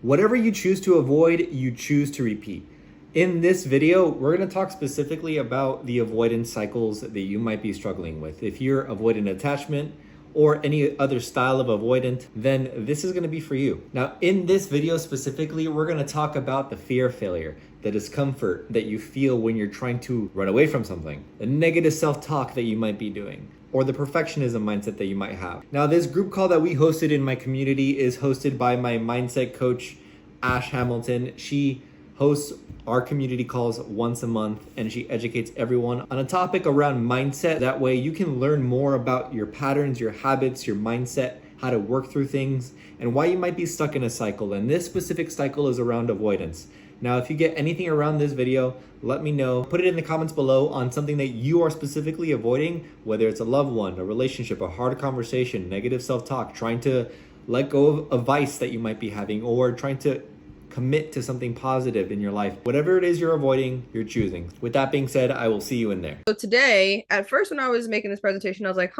Whatever you choose to avoid, you choose to repeat. In this video, we're going to talk specifically about the avoidance cycles that you might be struggling with. If you're avoidant attachment or any other style of avoidant, then this is going to be for you. Now, in this video specifically, we're going to talk about the fear of failure, the discomfort that you feel when you're trying to run away from something, the negative self-talk that you might be doing, or the perfectionism mindset that you might have. Now, this group call that we hosted in my community is hosted by my mindset coach, Ash Hamilton. She hosts our community calls once a month, and she educates everyone on a topic around mindset. That way you can learn more about your patterns, your habits, your mindset, how to work through things, and why you might be stuck in a cycle. And this specific cycle is around avoidance. Now, if you get anything around this video, let me know. Put it in the comments below on something that you are specifically avoiding, whether it's a loved one, a relationship, a hard conversation, negative self-talk, trying to let go of a vice that you might be having, or trying to commit to something positive in your life. Whatever it is you're avoiding, you're choosing. With that being said, I will see you in there. So today, at first when I was making this presentation, I was like,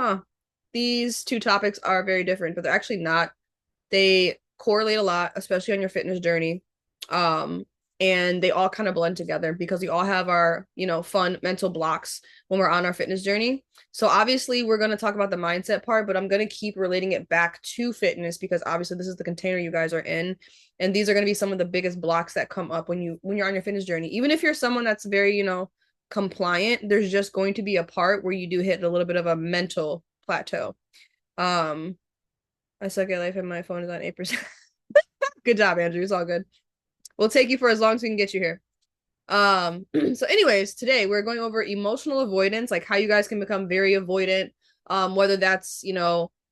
these two topics are very different, but they're actually not. They correlate a lot, especially on your fitness journey. And they all kind of blend together because we all have our, fun mental blocks when we're on our fitness journey. So obviously we're going to talk about the mindset part, but I'm going to keep relating it back to fitness because obviously this is the container you guys are in. And these are going to be some of the biggest blocks that come up when you're on your fitness journey. Even if you're someone that's very, compliant, there's just going to be a part where you do hit a little bit of a mental plateau. I suck at life and my phone is on 8%. Good job, Andrew. It's all good. We'll take you for as long as we can get you here. So anyways, today we're going over emotional avoidance, like how you guys can become very avoidant. Whether that's,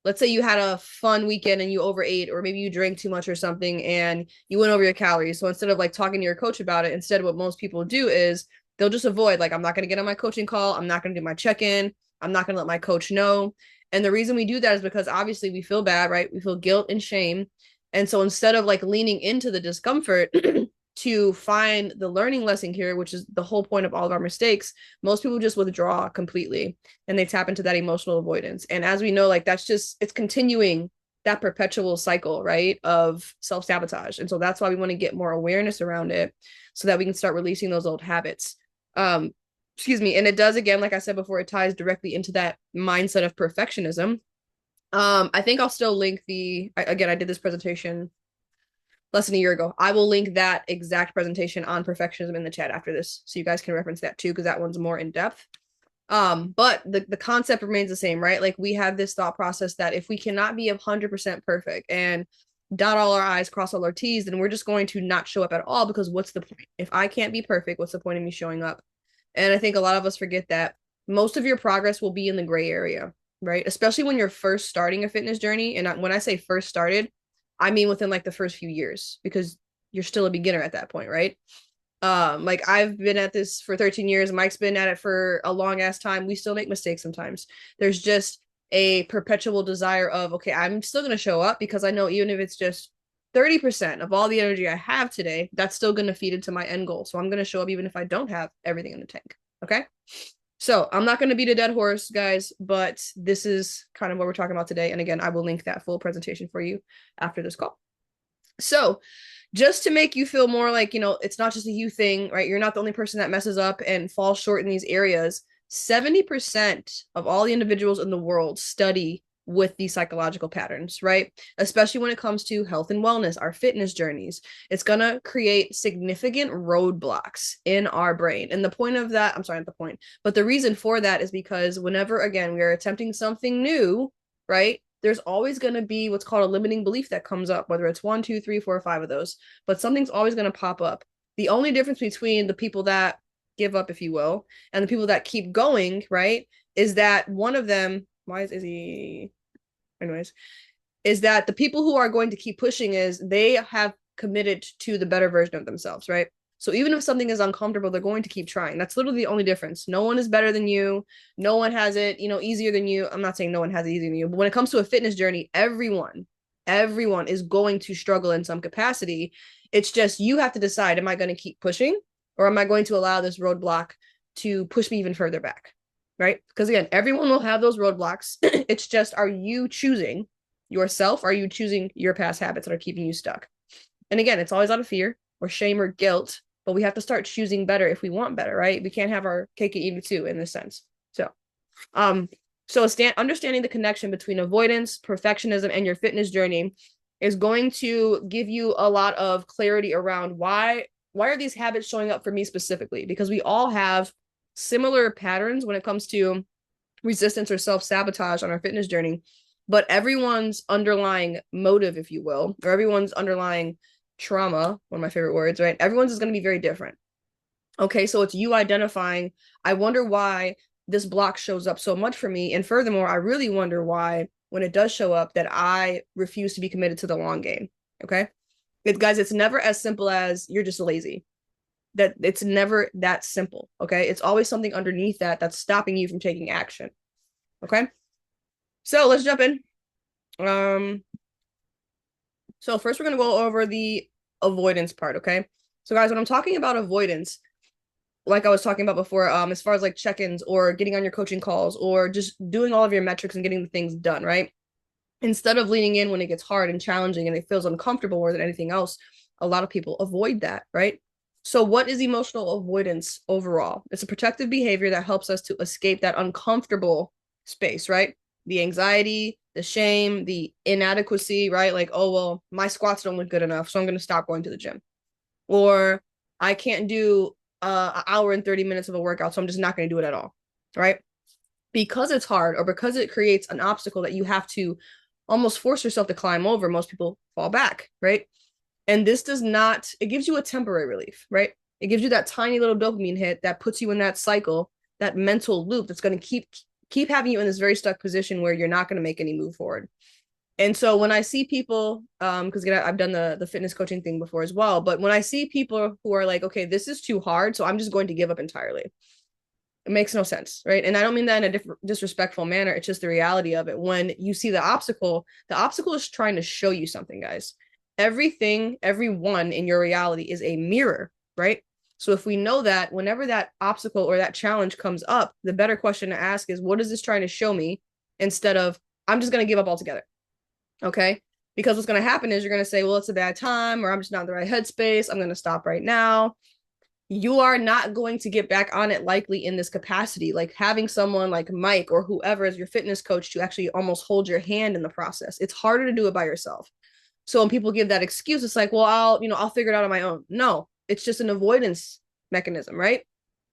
let's say you had a fun weekend and you overate, or maybe you drank too much or something and you went over your calories. So instead of like talking to your coach about it, instead what most people do is they'll just avoid, like, I'm not going to get on my coaching call. I'm not going to do my check-in. I'm not going to let my coach know. And the reason we do that is because obviously we feel bad, right? We feel guilt and shame. And so instead of like leaning into the discomfort to find the learning lesson here, which is the whole point of all of our mistakes, most people just withdraw completely and they tap into that emotional avoidance. And as we know, like it's continuing that perpetual cycle, right, of self-sabotage. And so that's why we want to get more awareness around it so that we can start releasing those old habits. Excuse me. And it does, again, like I said before, it ties directly into that mindset of perfectionism. I think I'll still link I did this presentation less than a year ago. I will link that exact presentation on perfectionism in the chat after this, so you guys can reference that too, because that one's more in depth. But the concept remains the same, right? Like we have this thought process that if we cannot be 100% perfect and dot all our I's, cross all our T's, then we're just going to not show up at all, because what's the point? If I can't be perfect, what's the point of me showing up? And I think a lot of us forget that most of your progress will be in the gray area, right? Especially when you're first starting a fitness journey. And when I say first started, I mean within like the first few years, because you're still a beginner at that point, right? Like I've been at this for 13 years. Mike's been at it for a long ass time. We still make mistakes sometimes. There's just a perpetual desire of, okay, I'm still going to show up because I know even if it's just 30% of all the energy I have today, that's still going to feed into my end goal. So I'm going to show up even if I don't have everything in the tank. Okay. So I'm not going to beat a dead horse, guys, but this is kind of what we're talking about today. And again, I will link that full presentation for you after this call. So just to make you feel more like, it's not just a you thing, right? You're not the only person that messes up and falls short in these areas. 70% of all the individuals in the world study with these psychological patterns, right? Especially when it comes to health and wellness, our fitness journeys. It's going to create significant roadblocks in our brain. And the point of that, I'm sorry, not the point, but the reason for that is because whenever, again, we are attempting something new, right, there's always going to be what's called a limiting belief that comes up, whether it's 1, 2, 3, 4, or 5 of those, but something's always going to pop up. The only difference between the people that give up, if you will, and the people that keep going, right, is that one of them, is that the people who are going to keep pushing is they have committed to the better version of themselves, right? So even if something is uncomfortable, they're going to keep trying. That's literally the only difference. No one is better than you. No one has it, easier than you. I'm not saying no one has it easier than you, but when it comes to a fitness journey, everyone is going to struggle in some capacity. It's just, you have to decide, am I going to keep pushing, or am I going to allow this roadblock to push me even further back? Right? Because again, everyone will have those roadblocks. It's just, are you choosing yourself? Are you choosing your past habits that are keeping you stuck? And again, it's always out of fear or shame or guilt, but we have to start choosing better if we want better, right? We can't have our cake and eat it too in this sense. Um, understanding the connection between avoidance, perfectionism, and your fitness journey is going to give you a lot of clarity around why are these habits showing up for me specifically? Because we all have similar patterns when it comes to resistance or self-sabotage on our fitness journey, but everyone's underlying motive, if you will, or everyone's underlying trauma, one of my favorite words, right? Everyone's is going to be very different. Okay, so it's you identifying, I wonder why this block shows up so much for me. And furthermore, I really wonder why, when it does show up, that I refuse to be committed to the long game. Okay. Guys, it's never as simple as you're just lazy. That it's never that simple. Okay. It's always something underneath that that's stopping you from taking action. Okay. So let's jump in. So first we're gonna go over the avoidance part. Okay. So guys, when I'm talking about avoidance, like I was talking about before, as far as like check-ins or getting on your coaching calls or just doing all of your metrics and getting the things done, right? Instead of leaning in when it gets hard and challenging and it feels uncomfortable more than anything else, a lot of people avoid that, right? So what is emotional avoidance overall? It's a protective behavior that helps us to escape that uncomfortable space, right? The anxiety, the shame, the inadequacy, right? Like, oh, well, my squats don't look good enough, so I'm going to stop going to the gym. Or I can't do an hour and 30 minutes of a workout, so I'm just not going to do it at all, right? Because it's hard or because it creates an obstacle that you have to almost force yourself to climb over, most people fall back, right? And this does not, it gives you a temporary relief, right? It gives you that tiny little dopamine hit that puts you in that cycle, that mental loop that's going to keep having you in this very stuck position where you're not going to make any move forward. And so when I see people, because I've done the fitness coaching thing before as well, but when I see people who are like, okay, this is too hard, so I'm just going to give up entirely. It makes no sense, right? And I don't mean that in a disrespectful manner. It's just the reality of it. When you see the obstacle is trying to show you something, guys. Everything, everyone in your reality is a mirror, right? So if we know that whenever that obstacle or that challenge comes up, the better question to ask is, what is this trying to show me? Instead of, I'm just going to give up altogether. Okay. Because what's going to happen is you're going to say, well, it's a bad time, or I'm just not in the right headspace. I'm going to stop right now. You are not going to get back on it likely in this capacity. Like having someone like Mike or whoever as your fitness coach to actually almost hold your hand in the process. It's harder to do it by yourself. So when people give that excuse, it's like, well, I'll figure it out on my own. No, it's just an avoidance mechanism, right?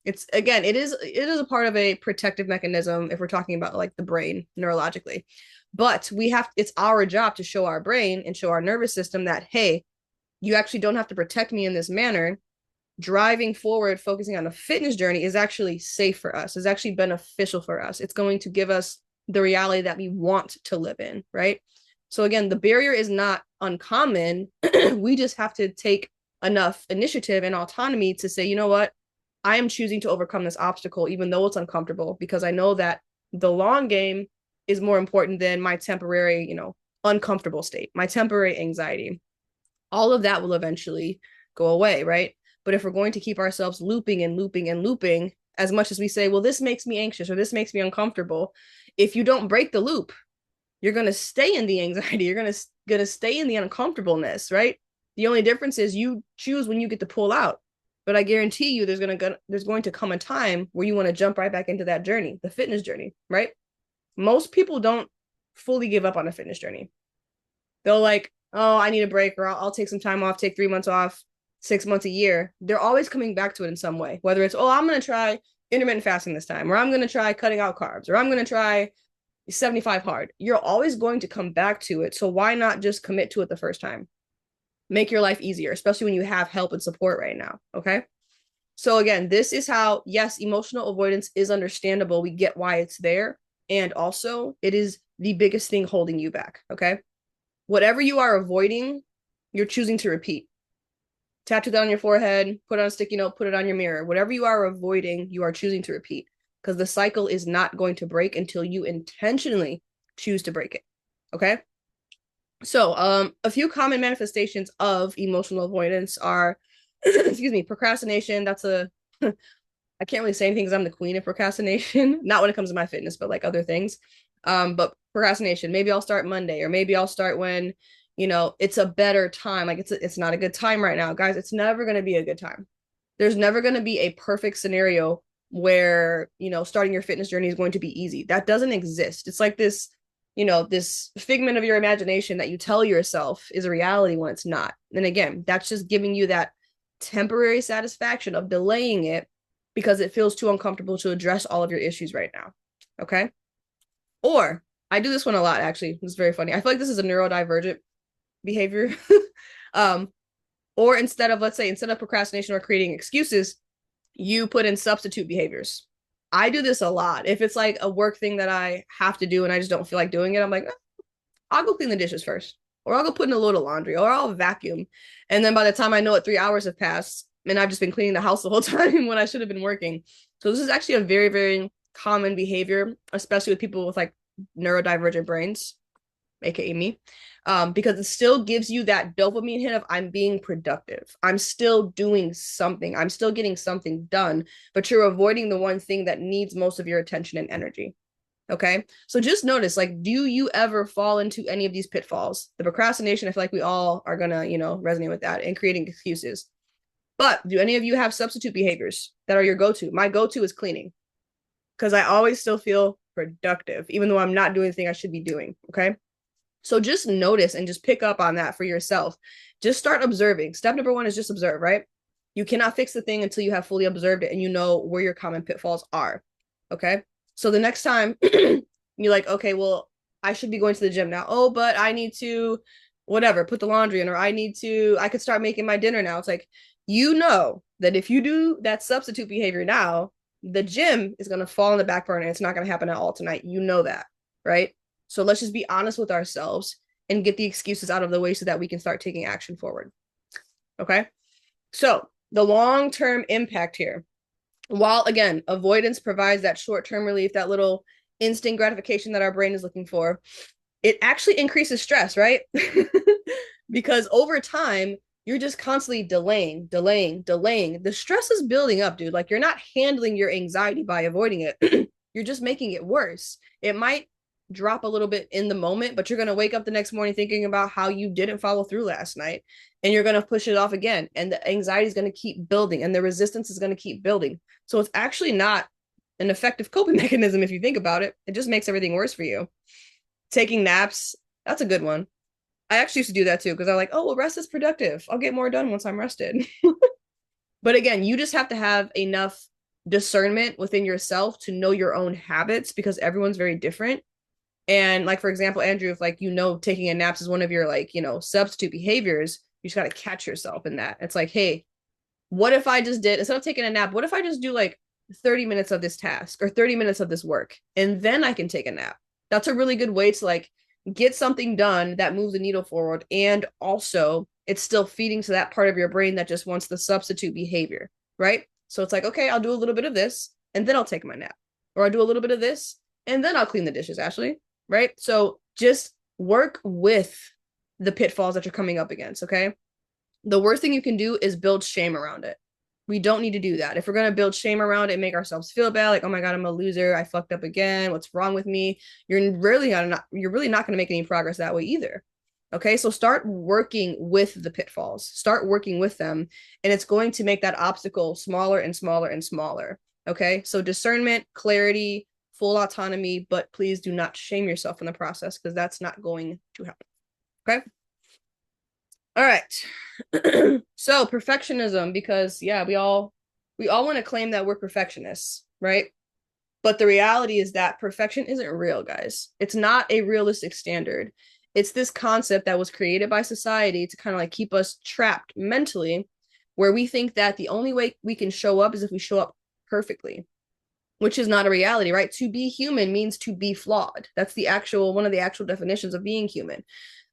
It's again, it is a part of a protective mechanism if we're talking about like the brain neurologically. But it's our job to show our brain and show our nervous system that, hey, you actually don't have to protect me in this manner. Driving forward, focusing on a fitness journey is actually safe for us, is actually beneficial for us. It's going to give us the reality that we want to live in, right? So again, the barrier is not uncommon. We just have to take enough initiative and autonomy to say, you know what? I am choosing to overcome this obstacle, even though it's uncomfortable, because I know that the long game is more important than my temporary, uncomfortable state, my temporary anxiety. All of that will eventually go away, right? But if we're going to keep ourselves looping and looping and looping, as much as we say, well, this makes me anxious or this makes me uncomfortable, if you don't break the loop, you're going to stay in the anxiety. You're going to stay in the uncomfortableness, right? The only difference is you choose when you get to pull out. But I guarantee you there's going to come a time where you want to jump right back into that journey, the fitness journey, right? Most people don't fully give up on a fitness journey. They'll like, oh, I need a break, or I'll take some time off, take 3 months off, 6 months, a year. They're always coming back to it in some way, whether it's, oh, I'm going to try intermittent fasting this time, or I'm going to try cutting out carbs, or I'm going to try 75 hard. You're always going to come back to it. So why not just commit to it the first time? Make your life easier, especially when you have help and support right now. Okay. So again, this is how, yes, emotional avoidance is understandable. We get why it's there. And also, it is the biggest thing holding you back. Okay. Whatever you are avoiding, you're choosing to repeat. Tattoo that on your forehead, put on a sticky note, put it on your mirror. Whatever you are avoiding, you are choosing to repeat, because the cycle is not going to break until you intentionally choose to break it. Okay. So, a few common manifestations of emotional avoidance are, excuse me, procrastination. That's I can't really say anything because I'm the queen of procrastination. Not when it comes to my fitness, but like other things. But procrastination. Maybe I'll start Monday, or maybe I'll start when it's a better time. Like it's not a good time right now, guys. It's never going to be a good time. There's never going to be a perfect scenario where, starting your fitness journey is going to be easy. That doesn't exist. It's like this figment of your imagination that you tell yourself is a reality when it's not. And again, that's just giving you that temporary satisfaction of delaying it because it feels too uncomfortable to address all of your issues right now. Okay. Or I do this one a lot, actually. It's very funny. I feel like this is a neurodivergent behavior. um, or let's say, instead of procrastination or creating excuses, you put in substitute behaviors. I do this a lot. If it's like a work thing that I have to do and I just don't feel like doing it, I'm like, I'll go clean the dishes first, or I'll go put in a load of laundry, or I'll vacuum. And then by the time I know it, 3 hours have passed and I've just been cleaning the house the whole time when I should have been working. So this is actually a very, very common behavior, especially with people with like neurodivergent brains, aka me, because it still gives you that dopamine hit of I'm being productive. I'm still doing something. I'm still getting something done, but you're avoiding the one thing that needs most of your attention and energy. Okay. So just notice, like, do you ever fall into any of these pitfalls? The procrastination, I feel like we all are going to, resonate with that, and creating excuses. But do any of you have substitute behaviors that are your go-to? My go-to is cleaning because I always still feel productive, even though I'm not doing the thing I should be doing. Okay. So just notice and just pick up on that for yourself. Just start observing. Step number one is just observe, right? You cannot fix the thing until you have fully observed it and you know where your common pitfalls are. Okay. So the next time you're like, okay, well, I should be going to the gym now. Oh, but I need to, whatever, put the laundry in, or I could start making my dinner now. It's like, that if you do that substitute behavior now, the gym is going to fall in the back burner and it's not going to happen at all tonight. You know that, right? So let's just be honest with ourselves and get the excuses out of the way so that we can start taking action forward. Okay. So the long-term impact here, while again, avoidance provides that short-term relief, that little instant gratification that our brain is looking for, it actually increases stress, right? Because over time, you're just constantly delaying. The stress is building up, dude. Like, you're not handling your anxiety by avoiding it. You're just making it worse. It might drop a little bit in the moment, but you're going to wake up the next morning thinking about how you didn't follow through last night, and you're going to push it off again. And the anxiety is going to keep building and the resistance is going to keep building. So it's actually not an effective coping mechanism. If you think about it, it just makes everything worse for you. Taking naps, that's a good one. I actually used to do that too, because I'm like, oh, well, rest is productive. I'll get more done once I'm rested. But again, you just have to have enough discernment within yourself to know your own habits, because everyone's very different. And like, for example, Andrew, if like, taking a nap is one of your like, substitute behaviors, you just got to catch yourself in that. It's like, hey, what if I just did, instead of taking a nap, what if I just do like 30 minutes of this task or 30 minutes of this work, and then I can take a nap? That's a really good way to like get something done that moves the needle forward. And also it's still feeding to that part of your brain that just wants the substitute behavior, right? So it's like, okay, I'll do a little bit of this and then I'll take my nap, or I'll do a little bit of this and then I'll clean the dishes, Ashley, right? So just work with the pitfalls that you're coming up against. Okay. The worst thing you can do is build shame around it. We don't need to do that. If we're going to build shame around it, make ourselves feel bad, like, oh my God, I'm a loser, I fucked up again, what's wrong with me? You're really not going to make any progress that way either. Okay, so start working with the pitfalls, start working with them, and it's going to make that obstacle smaller and smaller and smaller. Okay, so discernment, clarity, full autonomy, but please do not shame yourself in the process, because that's not going to happen. Okay. All right. So perfectionism, because yeah, we all want to claim that we're perfectionists, right? But the reality is that perfection isn't real, guys. It's not a realistic standard. It's this concept that was created by society to kind of like keep us trapped mentally, where we think that the only way we can show up is if we show up perfectly, which is not a reality, right? To be human means to be flawed. That's one of the actual definitions of being human.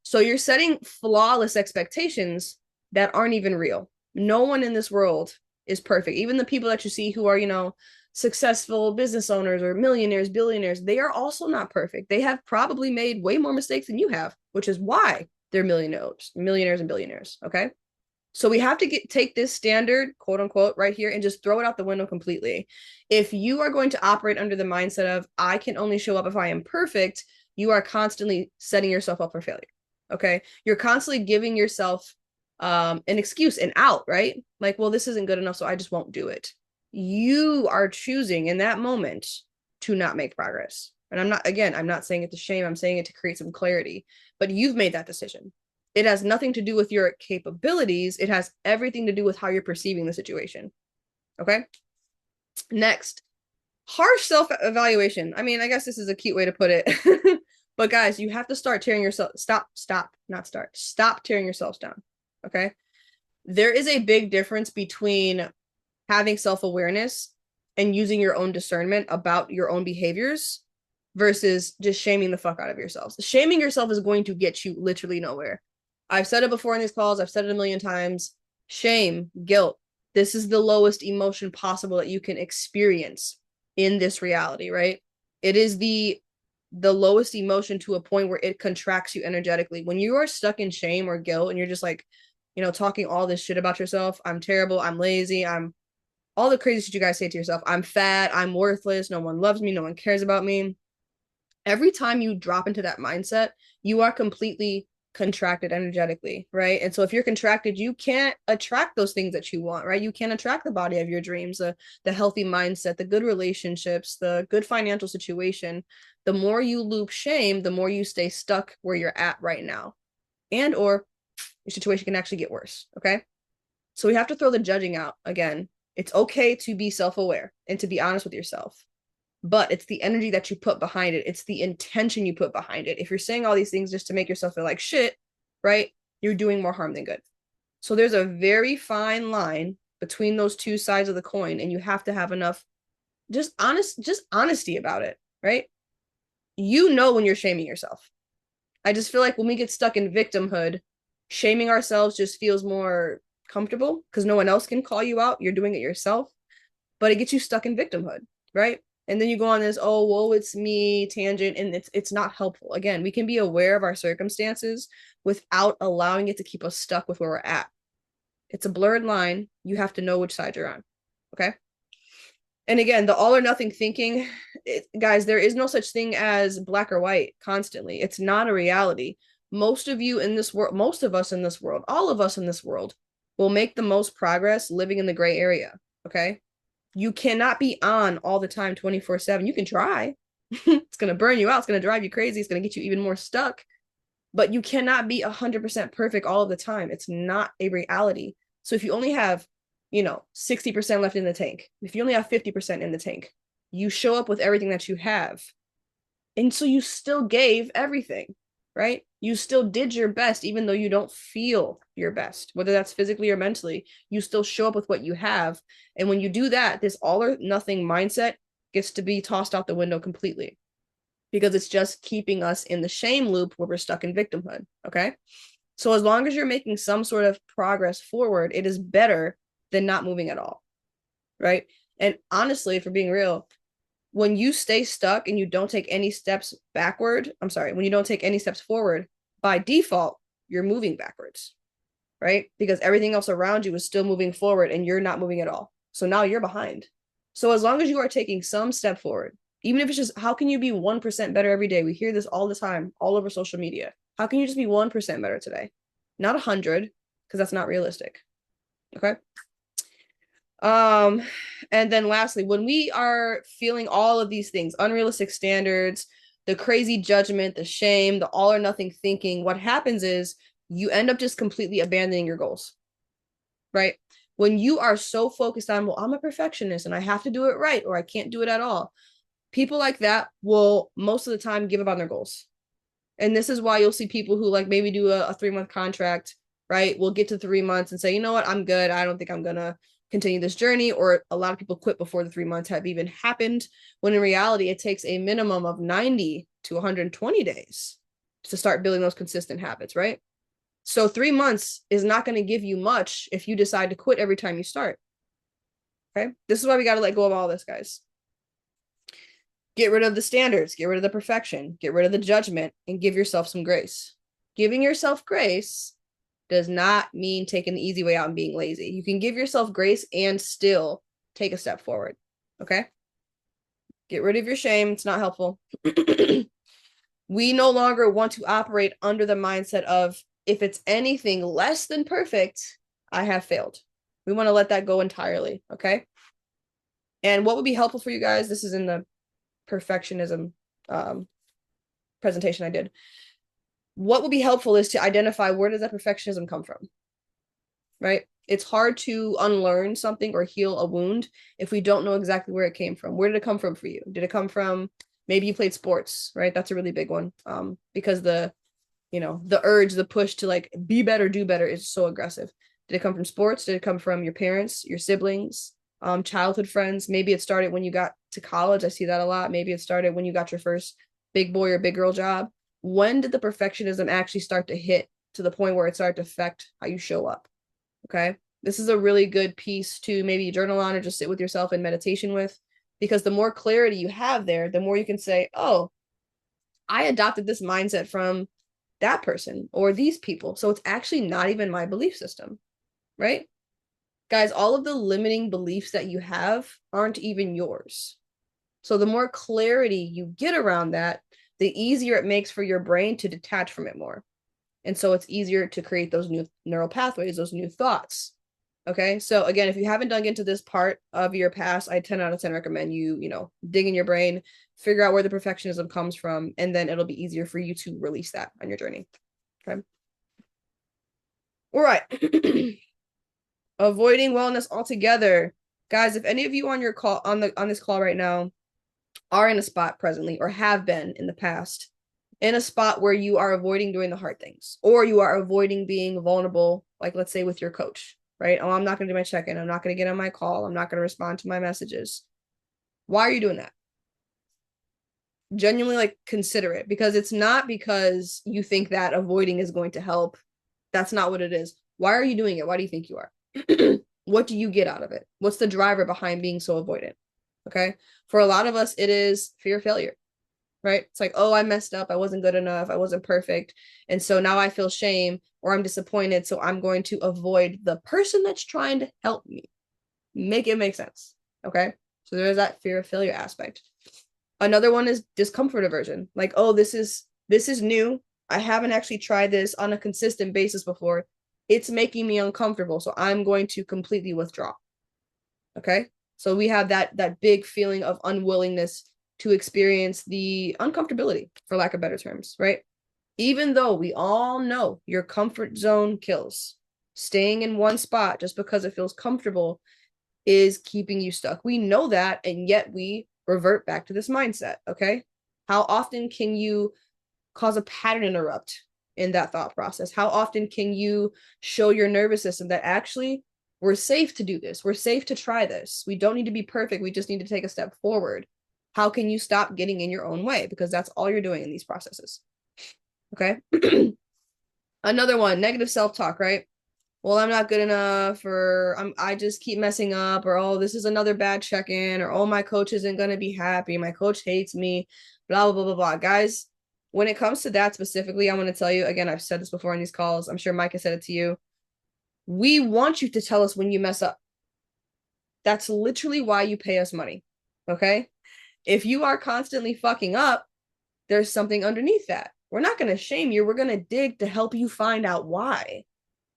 So you're setting flawless expectations that aren't even real. No one in this world is perfect. Even the people that you see who are, successful business owners or millionaires, billionaires, they are also not perfect. They have probably made way more mistakes than you have, which is why they're millionaires and billionaires. Okay. So we have to take this standard, quote unquote, right here and just throw it out the window completely. If you are going to operate under the mindset of, I can only show up if I am perfect, you are constantly setting yourself up for failure. Okay. You're constantly giving yourself an excuse, an out, right? Like, well, this isn't good enough, so I just won't do it. You are choosing in that moment to not make progress. And I'm not saying it to shame, I'm saying it to create some clarity. But you've made that decision. It has nothing to do with your capabilities, it has everything to do with how you're perceiving the situation. Okay. Next, harsh self-evaluation. I mean, I guess this is a cute way to put it. But guys, you have to start tearing yourself stop tearing yourselves down. Okay. There is a big difference between having self-awareness and using your own discernment about your own behaviors versus just shaming the fuck out of yourselves. Shaming yourself is going to get you literally nowhere. I've said it before in these calls, I've said it a million times. Shame, guilt, this is the lowest emotion possible that you can experience in this reality, right? It is the lowest emotion to a point where it contracts you energetically. When you are stuck in shame or guilt and you're just like, talking all this shit about yourself, I'm terrible, I'm lazy, I'm all the crazy shit you guys say to yourself, I'm fat, I'm worthless, no one loves me, no one cares about me. Every time you drop into that mindset, you are completely contracted energetically, right? And so if you're contracted, you can't attract those things that you want, right? You can't attract the body of your dreams, the healthy mindset, the good relationships, the good financial situation. The more you loop shame, the more you stay stuck where you're at right now. And or your situation can actually get worse, okay? So we have to throw the judging out again. It's okay to be self-aware and to be honest with yourself, but it's the energy that you put behind it. It's the intention you put behind it. If you're saying all these things just to make yourself feel like shit, right? You're doing more harm than good. So there's a very fine line between those two sides of the coin, and you have to have enough just honesty about it, right? You know when you're shaming yourself. I just feel like when we get stuck in victimhood, shaming ourselves just feels more comfortable because no one else can call you out. You're doing it yourself, but it gets you stuck in victimhood, right? And then you go on this, oh, whoa, it's me tangent, and it's not helpful. Again, we can be aware of our circumstances without allowing it to keep us stuck with where we're at. It's a blurred line. You have to know which side you're on. Okay. And again, the all or nothing thinking, guys, there is no such thing as black or white constantly. It's not a reality. Most of you in this world, most of us in this world, all of us in this world will make the most progress living in the gray area. Okay. You cannot be on all the time 24/7. You can try. It's going to burn you out. It's going to drive you crazy. It's going to get you even more stuck. But you cannot be 100% perfect all of the time. It's not a reality. So if you only have 60% left in the tank, if you only have 50% in the tank, you show up with everything that you have. And so you still gave everything, right? You still did your best, even though you don't feel your best, whether that's physically or mentally. You still show up with what you have. And when you do that, this all or nothing mindset gets to be tossed out the window completely because it's just keeping us in the shame loop where we're stuck in victimhood. Okay. So as long as you're making some sort of progress forward, it is better than not moving at all. Right. And honestly, for being real, when you stay stuck and you don't take any steps backward, when you don't take any steps forward, by default, you're moving backwards, right? Because everything else around you is still moving forward and you're not moving at all. So now you're behind. So as long as you are taking some step forward, even if it's just how can you be 1% better every day? We hear this all the time, all over social media. How can you just be 1% better today? Not 100, because that's not realistic. Okay. And then lastly, when we are feeling all of these things, unrealistic standards, the crazy judgment, the shame, the all or nothing thinking, what happens is you end up just completely abandoning your goals, right? When you are so focused on, well, I'm a perfectionist and I have to do it right, or I can't do it at all. People like that will most of the time give up on their goals. And this is why you'll see people who like maybe do a 3-month contract, right? We'll get to 3 months and say, you know what, I'm good. I don't think I'm gonna continue this journey. Or a lot of people quit before the 3 months have even happened, when in reality, it takes a minimum of 90 to 120 days to start building those consistent habits, right? So 3 months is not going to give you much if you decide to quit every time you start. Okay. This is why we got to let go of all this, guys. Get rid of the standards, get rid of the perfection, get rid of the judgment, and give yourself some grace. Giving yourself grace does not mean taking the easy way out and being lazy. You can give yourself grace and still take a step forward. Okay. Get rid of your shame. It's not helpful. We no longer want to operate under the mindset of if it's anything less than perfect, I have failed. We want to let that go entirely. Okay. And what would be helpful for you guys? This is in the perfectionism presentation I did. What would be helpful is to identify where does that perfectionism come from, right? It's hard to unlearn something or heal a wound if we don't know exactly where it came from. Where did it come from for you? Did it come from maybe you played sports, right? That's a really big one. Because the urge, the push to like be better, do better is so aggressive. Did it come from sports? Did it come from your parents, your siblings, childhood friends? Maybe it started when you got to college. I see that a lot. Maybe it started when you got your first big boy or big girl job. When did the perfectionism actually start to hit to the point where it started to affect how you show up? Okay. This is a really good piece to maybe journal on or just sit with yourself in meditation with, because the more clarity you have there, the more you can say, oh, I adopted this mindset from that person or these people. So it's actually not even my belief system, right? Guys, all of the limiting beliefs that you have aren't even yours. So the more clarity you get around that, the easier it makes for your brain to detach from it more. And so it's easier to create those new neural pathways, those new thoughts. Okay. So again, if you haven't dug into this part of your past, I 10 out of 10 recommend you dig in your brain, figure out where the perfectionism comes from, and then it'll be easier for you to release that on your journey. Okay. All right. Avoiding wellness altogether. Guys, if any of you on your call on this call right now are in a spot presently or have been in the past in a spot where you are avoiding doing the hard things or you are avoiding being vulnerable, like let's say with your coach, right? Oh, I'm not going to do my check-in. I'm not going to get on my call. I'm not going to respond to my messages. Why are you doing that? Genuinely like consider it, because it's not because you think that avoiding is going to help. That's not what it is. Why are you doing it? Why do you think you are? What do you get out of it? What's the driver behind being so avoidant? Okay. For a lot of us, it is fear of failure, right? It's like, oh, I messed up. I wasn't good enough. I wasn't perfect. And so now I feel shame or I'm disappointed. So I'm going to avoid the person that's trying to help me. Make it make sense. Okay. So there's that fear of failure aspect. Another one is discomfort aversion. Like, oh, this is new. I haven't actually tried this on a consistent basis before. It's making me uncomfortable. So I'm going to completely withdraw. Okay. So we have that big feeling of unwillingness to experience the uncomfortability, for lack of better terms, right? Even though we all know your comfort zone kills, staying in one spot just because it feels comfortable is keeping you stuck. We know that, and yet we revert back to this mindset. Okay. How often can you cause a pattern interrupt in that thought process? How often can you show your nervous system that actually we're safe to do this? We're safe to try this. We don't need to be perfect. We just need to take a step forward. How can you stop getting in your own way? Because that's all you're doing in these processes. Okay. Another one, negative self-talk, right? Well, I'm not good enough, or I just keep messing up, or oh, this is another bad check-in, or oh, my coach isn't gonna be happy, my coach hates me, blah blah blah blah blah. Guys, when it comes to that specifically, I'm gonna tell you again, I've said this before in these calls. I'm sure Mike has said it to you. We want you to tell us when you mess up. That's literally why you pay us money. Okay? If you are constantly fucking up, there's something underneath that. We're not gonna shame you. We're gonna dig to help you find out why.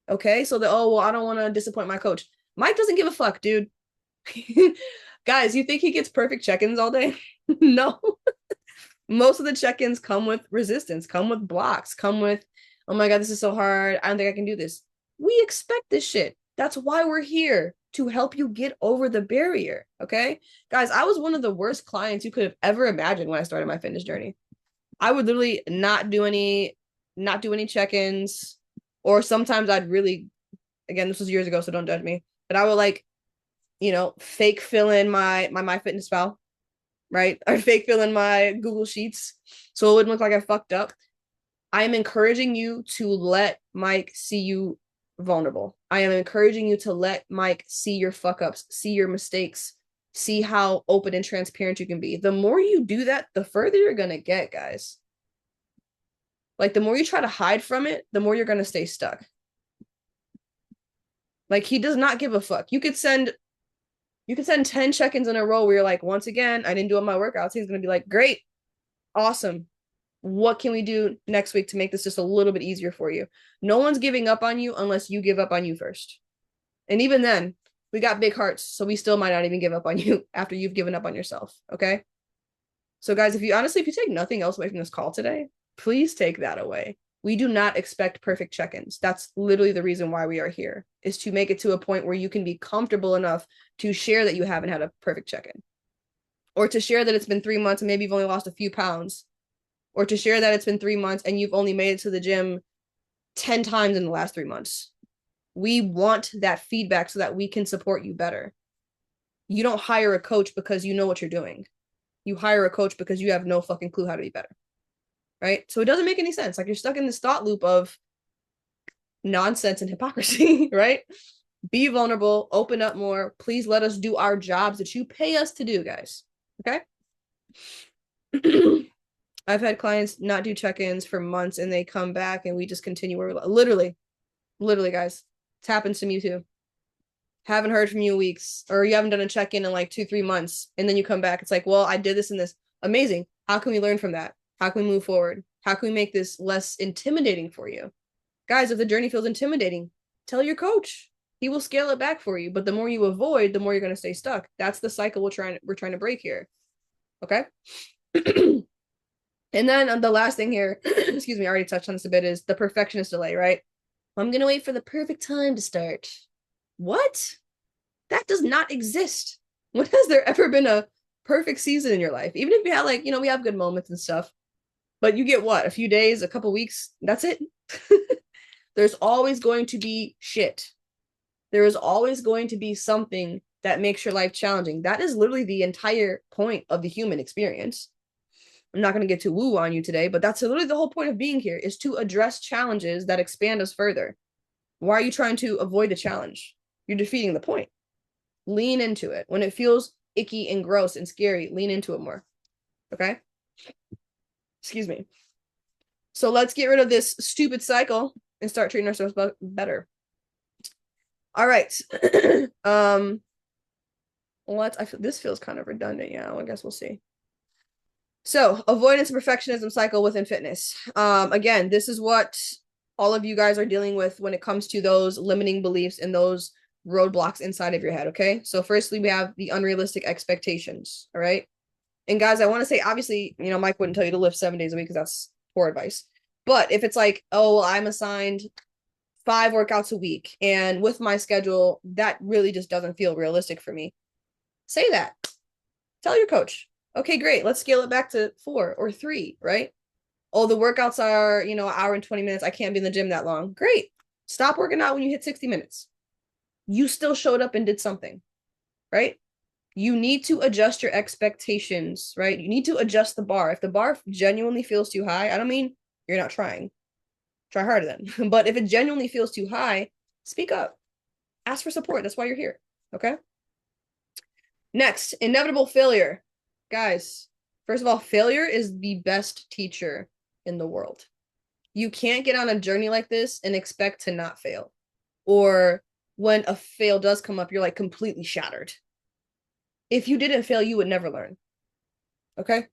Okay. So oh, well, I don't want to disappoint my coach. Mike doesn't give a fuck, dude. Guys, you think he gets perfect check-ins all day? No. Most of the check-ins come with resistance, come with blocks, come with, oh my God, this is so hard. I don't think I can do this. We expect this shit. That's why we're here, to help you get over the barrier. Okay. Guys, I was one of the worst clients you could have ever imagined when I started my fitness journey. I would literally not do any check-ins. Or sometimes I'd really, again, this was years ago, so don't judge me, but I would like, fake fill in my MyFitnessPal, right? Or fake fill in my Google Sheets so it wouldn't look like I fucked up. I am encouraging you to let Mike see you vulnerable. I am encouraging you to let Mike see your fuck ups, see your mistakes, see how open and transparent you can be. The more you do that, the further you're going to get, guys. Like the more you try to hide from it, the more you're going to stay stuck. Like he does not give a fuck. You could send 10 check-ins in a row where you're like, once again, I didn't do all my workouts. He's going to be like, great, awesome. What can we do next week to make this just a little bit easier for you? No one's giving up on you unless you give up on you first. And even then, we got big hearts, so we still might not even give up on you after you've given up on yourself. Okay. So, guys, if you take nothing else away from this call today, please take that away. We do not expect perfect check-ins. That's literally the reason why we are here, is to make it to a point where you can be comfortable enough to share that you haven't had a perfect check-in, or to share that it's been 3 months and maybe you've only lost a few pounds, or to share that it's been 3 months and you've only made it to the gym 10 times in the last 3 months. We want that feedback so that we can support you better. You don't hire a coach because you know what you're doing. You hire a coach because you have no fucking clue how to be better. Right? So it doesn't make any sense. Like, you're stuck in this thought loop of nonsense and hypocrisy, right? Be vulnerable, open up more. Please let us do our jobs that you pay us to do, guys. Okay? I've had clients not do check-ins for months and they come back and we just continue. We're literally, guys, it's happened to me too. Haven't heard from you in weeks, or you haven't done a check-in in like 2-3 months, and then you come back. It's like, well, I did this and this. Amazing. How can we learn from that? How can we move forward? How can we make this less intimidating for you? Guys, if the journey feels intimidating, tell your coach. He will scale it back for you. But the more you avoid, the more you're going to stay stuck. That's the cycle we're trying to break here. Okay? And then the last thing here, excuse me, I already touched on this a bit, is the perfectionist delay, right? I'm going to wait for the perfect time to start. What? That does not exist. When has there ever been a perfect season in your life? Even if you have, like, we have good moments and stuff, but you get what? A few days, a couple weeks, that's it. There's always going to be shit. There is always going to be something that makes your life challenging. That is literally the entire point of the human experience. I'm not going to get too woo on you today, but that's literally the whole point of being here, is to address challenges that expand us further. Why are you trying to avoid the challenge? You're defeating the point. Lean into it. When it feels icky and gross and scary, lean into it more. Okay? Excuse me. So let's get rid of this stupid cycle and start treating ourselves better. All right. This feels kind of redundant. Yeah, I guess we'll see. So, avoidance and perfectionism cycle within fitness. Again, this is what all of you guys are dealing with when it comes to those limiting beliefs and those roadblocks inside of your head. Okay. So firstly, we have the unrealistic expectations. All right. And guys, I want to say, obviously, Mike wouldn't tell you to lift 7 days a week because that's poor advice. But if it's like, oh, well, I'm assigned 5 workouts a week, and with my schedule, that really just doesn't feel realistic for me. Say that. Tell your coach, okay, great, let's scale it back to 4 or 3, right? Oh, the workouts are, an hour and 20 minutes. I can't be in the gym that long. Great. Stop working out when you hit 60 minutes. You still showed up and did something, right? You need to adjust your expectations, right? You need to adjust the bar. If the bar genuinely feels too high, I don't mean you're not trying. Try harder then. But if it genuinely feels too high, speak up. Ask for support. That's why you're here, okay? Next, inevitable failure. Guys, first of all, failure is the best teacher in the world. You can't get on a journey like this and expect to not fail. Or when a fail does come up, you're like completely shattered. If you didn't fail, you would never learn. Okay?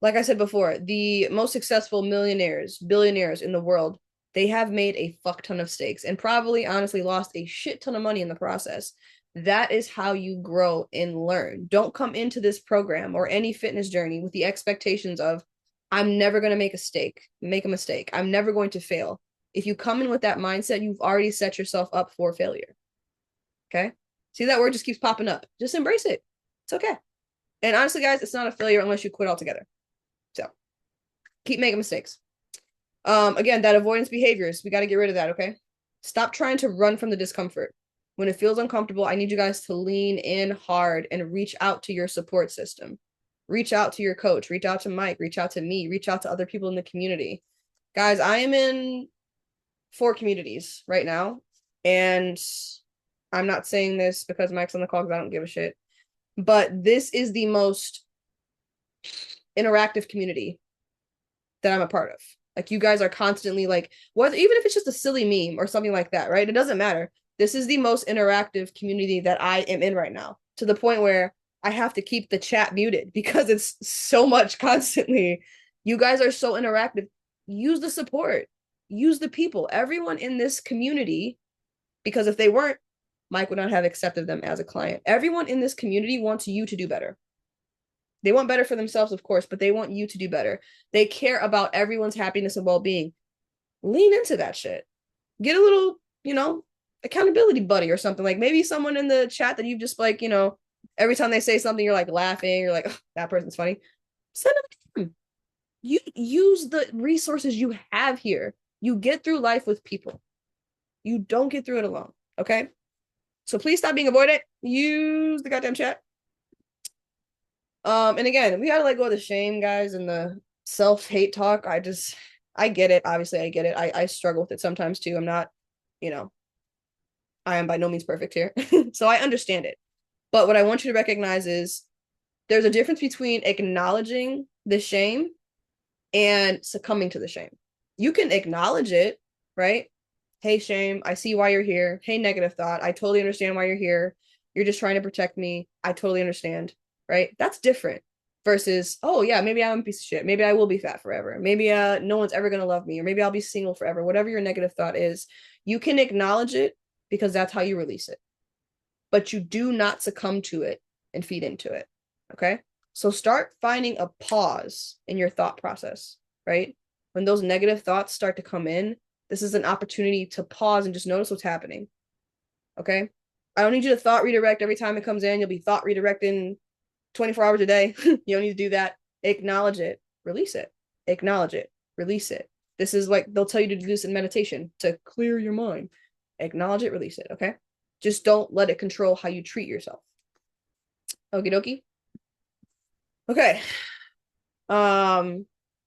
Like I said before, the most successful millionaires, billionaires in the world, they have made a fuck ton of mistakes and probably honestly lost a shit ton of money in the process. That is how you grow and learn. Don't come into this program or any fitness journey with the expectations of, I'm never going to make a mistake. I'm never going to fail. If you come in with that mindset, you've already set yourself up for failure. Okay? See, that word just keeps popping up. Just embrace it. It's okay. And honestly, guys, it's not a failure unless you quit altogether. So keep making mistakes. Again, that avoidance behaviors, we got to get rid of that, okay? Stop trying to run from the discomfort. When it feels uncomfortable, I need you guys to lean in hard and reach out to your support system. Reach out to your coach, reach out to Mike, reach out to me, reach out to other people in the community. Guys, I am in 4 communities right now, and I'm not saying this because Mike's on the call because I don't give a shit, but this is the most interactive community that I'm a part of. Like, you guys are constantly like, whether even if it's just a silly meme or something like that, right? It doesn't matter. This is the most interactive community that I am in right now, to the point where I have to keep the chat muted because it's so much constantly, You guys are so interactive. Use the support, use the people, everyone in this community, because if they weren't, Mike would not have accepted them as a client. Everyone in this community wants you to do better. They want better for themselves, of course, but they want you to do better. They care about everyone's happiness and well-being. Lean into that shit. Get a little, accountability buddy or something. Like maybe someone in the chat that you've just like, every time they say something, you're like laughing, you're like, oh, that person's funny. Send them to them. You use the resources you have here. You get through life with people. You don't get through it alone. Okay. So please stop being avoidant. Use the goddamn chat. And again, we gotta let go of the shame, guys, and the self-hate talk. I get it. Obviously, I get it. I struggle with it sometimes too. I'm not, I am by no means perfect here. So I understand it. But what I want you to recognize is there's a difference between acknowledging the shame and succumbing to the shame. You can acknowledge it, right? Hey, shame, I see why you're here. Hey, negative thought, I totally understand why you're here. You're just trying to protect me. I totally understand, right? That's different versus, oh, yeah, maybe I'm a piece of shit. Maybe I will be fat forever. Maybe no one's ever going to love me, or maybe I'll be single forever. Whatever your negative thought is, you can acknowledge it because that's how you release it. But you do not succumb to it and feed into it, okay? So start finding a pause in your thought process, right? When those negative thoughts start to come in, this is an opportunity to pause and just notice what's happening, okay? I don't need you to thought redirect every time it comes in. You'll be thought redirecting 24 hours a day. You don't need to do that. Acknowledge it, release it. Acknowledge it, release it. This is like they'll tell you to do this in meditation to clear your mind. Acknowledge it, release it, okay? Just don't let it control how you treat yourself. Okie dokie. Okay.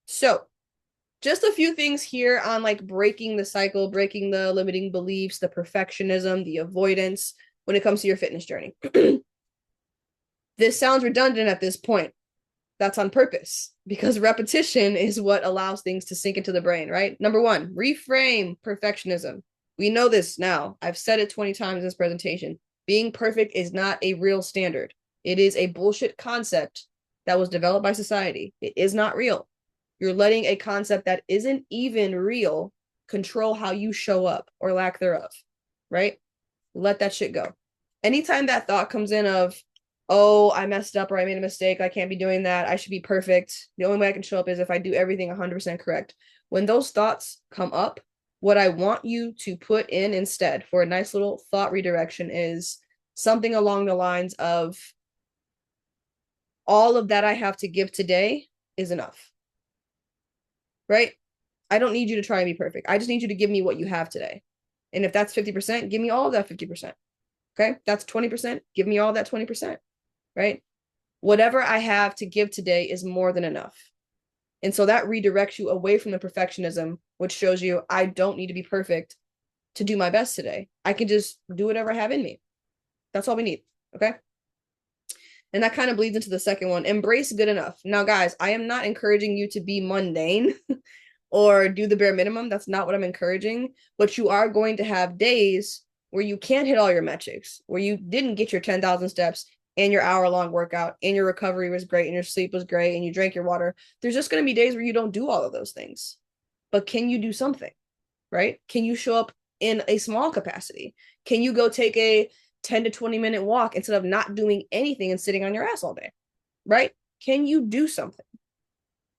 So just a few things here on like breaking the cycle, breaking the limiting beliefs, the perfectionism, the avoidance when it comes to your fitness journey. This sounds redundant at this point. That's on purpose because repetition is what allows things to sink into the brain, right? Number one, reframe perfectionism. We know this now. I've said it 20 times in this presentation. Being perfect is not a real standard. It is a bullshit concept that was developed by society. It is not real. You're letting a concept that isn't even real control how you show up or lack thereof, right? Let that shit go. Anytime that thought comes in of, oh, I messed up or I made a mistake, I can't be doing that, I should be perfect. The only way I can show up is if I do everything 100% correct. When those thoughts come up, what I want you to put in instead for a nice little thought redirection is something along the lines of, all of that I have to give today is enough, right? I don't need you to try and be perfect. I just need you to give me what you have today. And if that's 50%, give me all of that 50%. Okay, that's 20%. Give me all that 20%, right? Whatever I have to give today is more than enough. And so that redirects you away from the perfectionism, which shows you I don't need to be perfect to do my best today. I can just do whatever I have in me. That's all we need, okay? And that kind of bleeds into the second one. Embrace good enough. Now, guys, I am not encouraging you to be mundane or do the bare minimum. That's not what I'm encouraging. But you are going to have days where you can't hit all your metrics, where you didn't get your 10,000 steps and your hour-long workout and your recovery was great and your sleep was great and you drank your water. There's just going to be days where you don't do all of those things. But can you do something, right? Can you show up in a small capacity? Can you go take a 10 to 20 minute walk instead of not doing anything and sitting on your ass all day, right? Can you do something?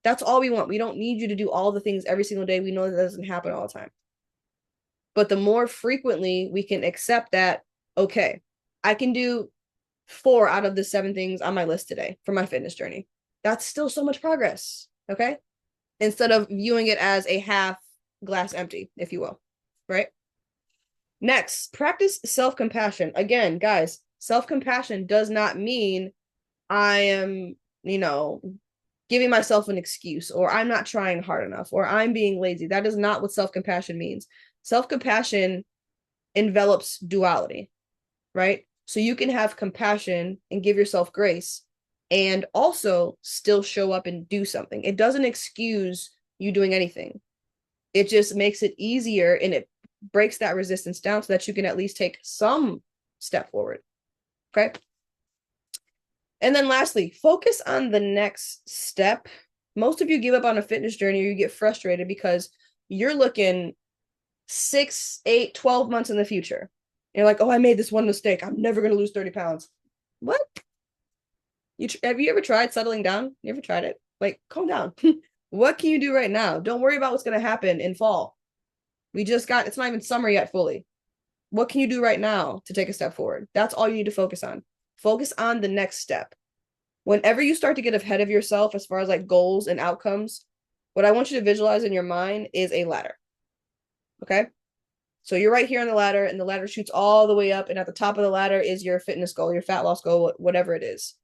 That's all we want. We don't need you to do all the things every single day. We know that doesn't happen all the time. But the more frequently we can accept that, okay, I can do 4 out of the 7 things on my list today for my fitness journey. That's still so much progress, okay? Instead of viewing it as a half glass empty, if you will, right? Next, practice self-compassion. Again, guys, self-compassion does not mean I am, giving myself an excuse or I'm not trying hard enough or I'm being lazy. That is not what self-compassion means. Self-compassion envelops duality, right? So you can have compassion and give yourself grace and also still show up and do something. It doesn't excuse you doing anything. It just makes it easier and it breaks that resistance down so that you can at least take some step forward. Okay. And then lastly, focus on the next step Most of you give up on a fitness journey or you get frustrated because you're looking 6, 8, 12 months in the future. You're like, oh, I made this one mistake. I'm never going to lose 30 pounds. What? Have you ever tried settling down? You ever tried it? Like, calm down. What can you do right now? Don't worry about what's going to happen in fall. It's not even summer yet fully. What can you do right now to take a step forward? That's all you need to focus on. Focus on the next step. Whenever you start to get ahead of yourself as far as like goals and outcomes, what I want you to visualize in your mind is a ladder. Okay? So you're right here on the ladder, and the ladder shoots all the way up, and at the top of the ladder is your fitness goal, your fat loss goal, whatever it is.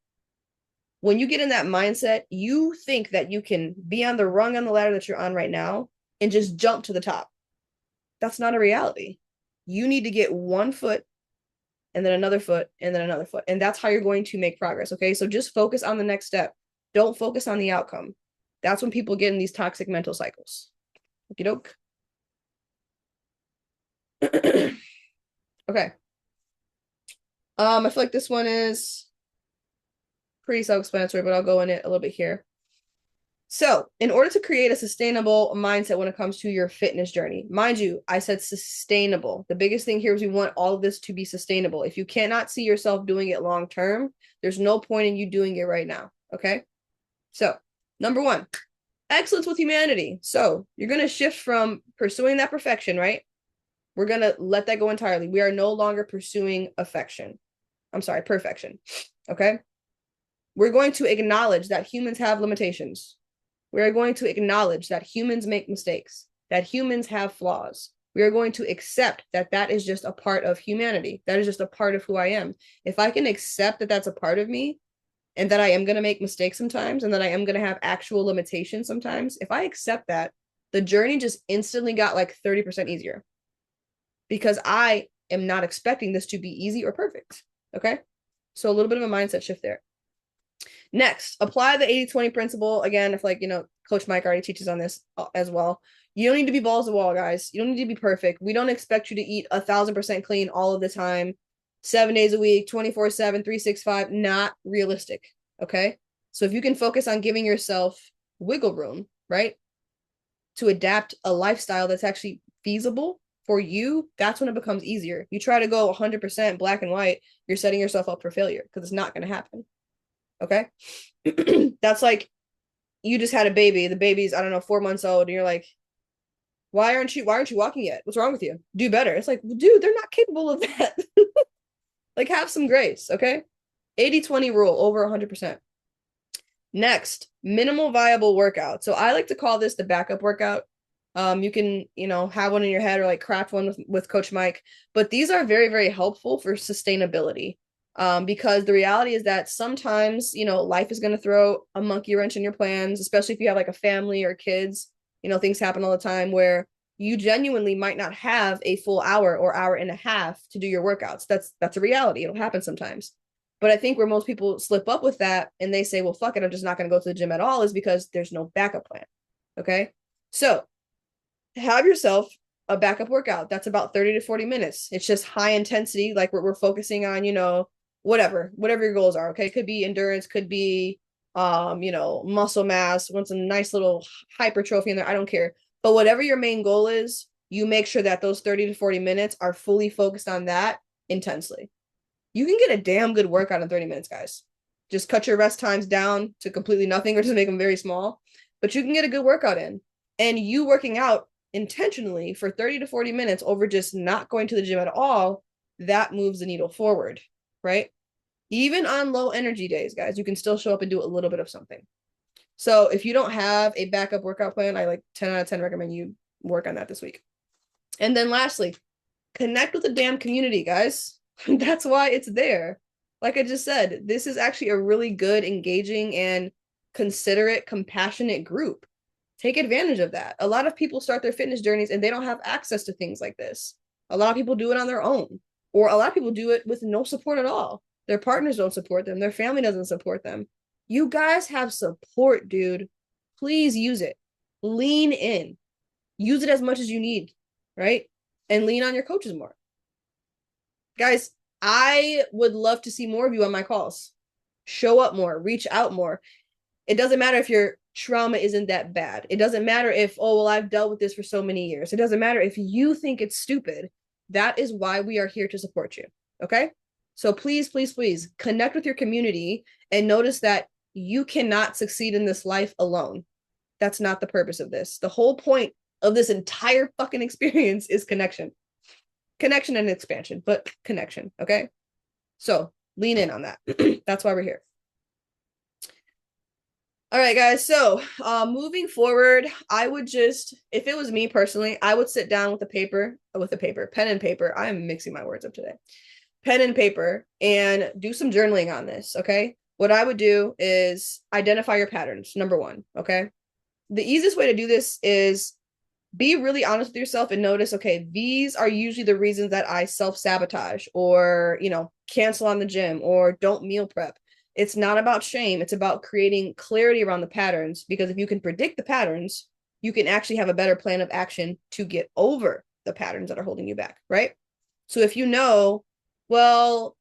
When you get in that mindset, you think that you can be on the rung on the ladder that you're on right now and just jump to the top. That's not a reality. You need to get one foot and then another foot and then another foot. And that's how you're going to make progress. Okay. So just focus on the next step. Don't focus on the outcome. That's when people get in these toxic mental cycles. Okie doke. Okay. I feel like this one is pretty self-explanatory, but I'll go in it a little bit here. So, in order to create a sustainable mindset when it comes to your fitness journey, mind you, I said sustainable. The biggest thing here is we want all of this to be sustainable. If you cannot see yourself doing it long term, there's no point in you doing it right now. Okay. So, number one, excellence with humanity. So, you're going to shift from pursuing that perfection, right? We're going to let that go entirely. We are no longer pursuing perfection. Okay. We're going to acknowledge that humans have limitations. We are going to acknowledge that humans make mistakes, that humans have flaws. We are going to accept that that is just a part of humanity. That is just a part of who I am. If I can accept that that's a part of me and that I am going to make mistakes sometimes and that I am going to have actual limitations sometimes, if I accept that, the journey just instantly got like 30% easier because I am not expecting this to be easy or perfect. Okay. So a little bit of a mindset shift there. Next, apply the 80-20 principle. Again, if like, Coach Mike already teaches on this as well. You don't need to be balls to the wall, guys. You don't need to be perfect. We don't expect you to eat 1,000% clean all of the time, 7 days a week, 24/7, 365. Not realistic. Okay. So if you can focus on giving yourself wiggle room, right, to adapt a lifestyle that's actually feasible for you, that's when it becomes easier. You try to go 100% black and white, you're setting yourself up for failure because it's not going to happen. Okay. That's like you just had a baby. The baby's, I don't know, 4 months old, and you're like, why aren't you walking yet? What's wrong with you? Do better. It's like, dude, they're not capable of that. Like, have some grace. Okay. 80-20 rule over 100%. Next, minimal viable workout. So I like to call this the backup workout. You can, have one in your head or like craft one with Coach Mike, but these are very, very helpful for sustainability. Because the reality is that sometimes, life is going to throw a monkey wrench in your plans, especially if you have like a family or kids. Things happen all the time where you genuinely might not have a full hour or hour and a half to do your workouts. That's a reality. It'll happen sometimes. But I think where most people slip up with that and they say, well, fuck it, I'm just not going to go to the gym at all, is because there's no backup plan. Okay. So have yourself a backup workout that's about 30 to 40 minutes. It's just high intensity, like we're focusing on, whatever your goals are. Okay. Could be endurance, could be muscle mass, want some nice little hypertrophy in there. I don't care. But whatever your main goal is, you make sure that those 30 to 40 minutes are fully focused on that intensely. You can get a damn good workout in 30 minutes, guys. Just cut your rest times down to completely nothing or just make them very small. But you can get a good workout in. And you working out intentionally for 30 to 40 minutes over just not going to the gym at all, that moves the needle forward, right? Even on low energy days, guys, you can still show up and do a little bit of something. So if you don't have a backup workout plan, I like 10 out of 10 recommend you work on that this week. And then lastly, connect with the damn community, guys. That's why it's there. Like I just said, this is actually a really good, engaging, and considerate, compassionate group. Take advantage of that. A lot of people start their fitness journeys and they don't have access to things like this. A lot of people do it on their own, or a lot of people do it with no support at all. Their partners don't support them. Their family doesn't support them. You guys have support, dude. Please use it. Lean in. Use it as much as you need, right? And lean on your coaches more. Guys, I would love to see more of you on my calls. Show up more, reach out more. It doesn't matter if your trauma isn't that bad. It doesn't matter if, oh, well, I've dealt with this for so many years. It doesn't matter if you think it's stupid. That is why we are here to support you. Okay. So please, please, please connect with your community and notice that you cannot succeed in this life alone. That's not the purpose of this. The whole point of this entire fucking experience is connection. Connection and expansion, but connection. Okay. So lean in on that. That's why we're here. All right, guys. So moving forward, I would just, if it was me personally, I would sit down with pen and paper. I am mixing my words up today. Pen and paper and do some journaling on this. Okay. What I would do is identify your patterns. Number one. Okay. The easiest way to do this is be really honest with yourself and notice, okay, these are usually the reasons that I self-sabotage or, cancel on the gym or don't meal prep. It's not about shame. It's about creating clarity around the patterns, because if you can predict the patterns, you can actually have a better plan of action to get over the patterns that are holding you back, right? So if you know, well,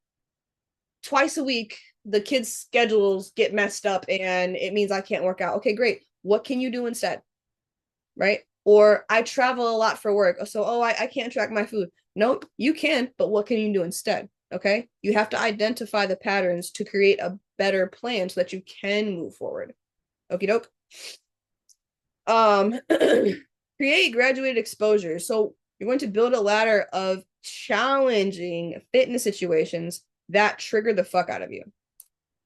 twice a week, the kids' schedules get messed up and it means I can't work out. Okay, great. What can you do instead? Right? Or I travel a lot for work. So, I can't track my food. No, you can, but what can you do instead? Okay. You have to identify the patterns to create a better plan so that you can move forward. Okie doke. Create graduated exposure. So you're going to build a ladder of challenging fitness situations that trigger the fuck out of you.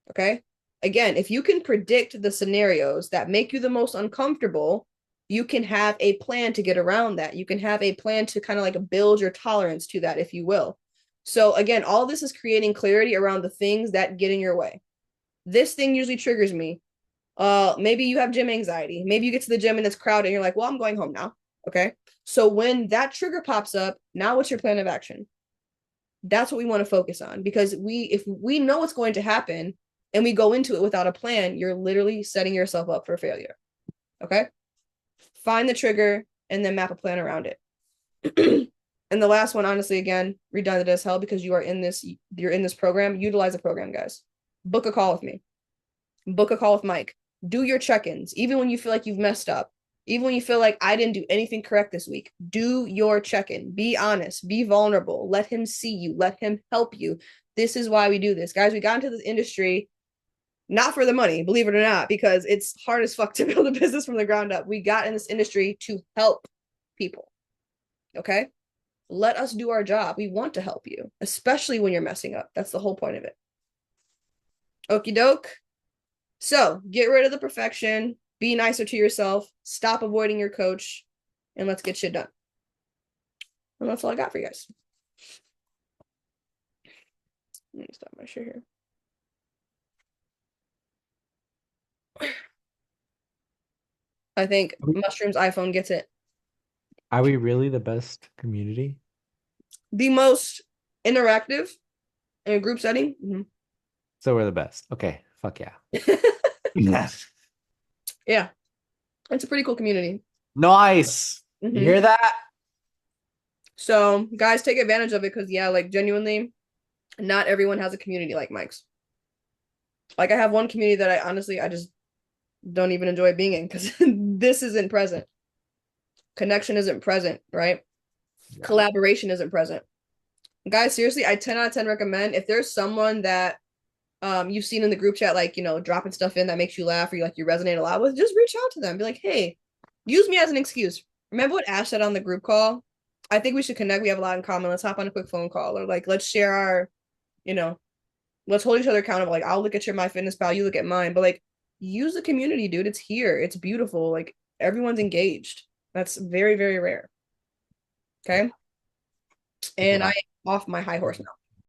Okay. Again, if you can predict the scenarios that make you the most uncomfortable, you can have a plan to get around that. You can have a plan to kind of like build your tolerance to that, if you will. So again, all this is creating clarity around the things that get in your way. This thing usually triggers me. Maybe you have gym anxiety. Maybe you get to the gym and it's crowded and you're like, well, I'm going home now. Okay. So when that trigger pops up, now what's your plan of action? That's what we want to focus on, because if we know what's going to happen and we go into it without a plan, you're literally setting yourself up for failure. Okay. Find the trigger and then map a plan around it. And the last one, honestly, again, redundant as hell, because you're in this program. Utilize the program, guys. Book a call with me. Book a call with Mike. Do your check-ins, even when you feel like you've messed up. Even when you feel like I didn't do anything correct this week. Do your check-in. Be honest. Be vulnerable. Let him see you. Let him help you. This is why we do this. Guys, we got into this industry not for the money, believe it or not, because it's hard as fuck to build a business from the ground up. We got in this industry to help people. Okay? Let us do our job. We want to help you, especially when you're messing up. That's the whole point of it. Okie doke. So get rid of the perfection. Be nicer to yourself. Stop avoiding your coach. And let's get shit done. And that's all I got for you guys. Let me stop my share here. I think Mushroom's iPhone gets it. Are we really the best community? The most interactive in a group setting. Mm-hmm. So we're the best. Okay. Fuck yeah. Yes. Yeah. It's a pretty cool community. Nice. Mm-hmm. You hear that? So guys, take advantage of it, because like genuinely, not everyone has a community like Mike's. Like I have one community that I just don't even enjoy being in, because this isn't present. Connection isn't present, right? Yeah. Collaboration isn't present. Guys, seriously, I 10 out of 10 recommend, if there's someone that you've seen in the group chat, like, dropping stuff in that makes you laugh or you resonate a lot with, just reach out to them. Be like, hey, use me as an excuse. Remember what Ash said on the group call? I think we should connect. We have a lot in common. Let's hop on a quick phone call, or like, let's share our, let's hold each other accountable. Like, I'll look at your MyFitnessPal, you look at mine, but like, use the community, dude. It's here. It's beautiful. Like, everyone's engaged. That's very, very rare. Okay. And I am off my high horse now.